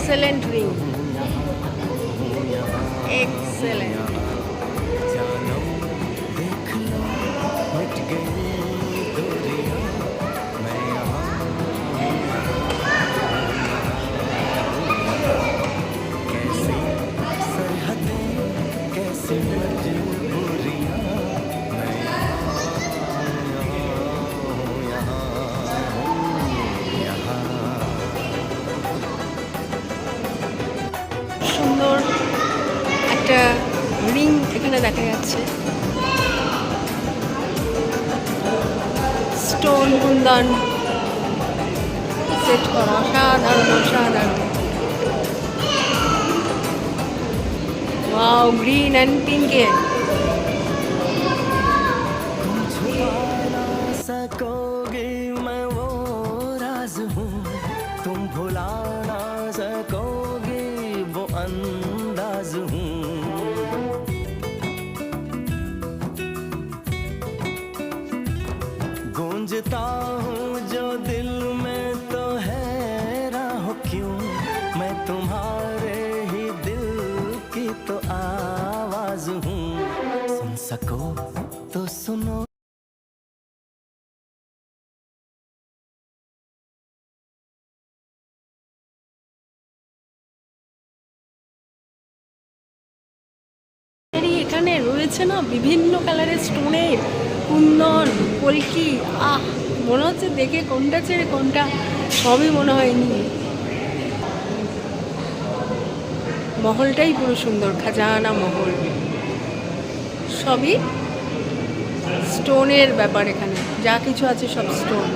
Excellent ring, excellent. সুন্দর একটা ring এখানে দেখা যাচ্ছে, স্টোন কুন্দন সেট করা, অসাধারণ অসাধারণ। ওয়াও, গ্রিন অ্যান্ড পিঙ্কে। सकोगी मैं वो राज हूँ, तुम भुला ना सकोगी वो अंदाज हूँ। गूंजता हूँ जो दिल में तो हैरान हो क्यों, मैं तुम्हारे ही दिल की तो आवाज हूँ। सुन सको तो सुनो। এখানে রয়েছে না বিভিন্ন কালারের স্টোনের কুন্দন, কলকি। মনে হচ্ছে দেখে কোনটা ছেড়ে কোনটা সবই মনে হয়নি। মহলটাই পুরো সুন্দর, খাজানা মহল, সবই স্টোনের ব্যাপার। এখানে যা কিছু আছে সব স্টোন।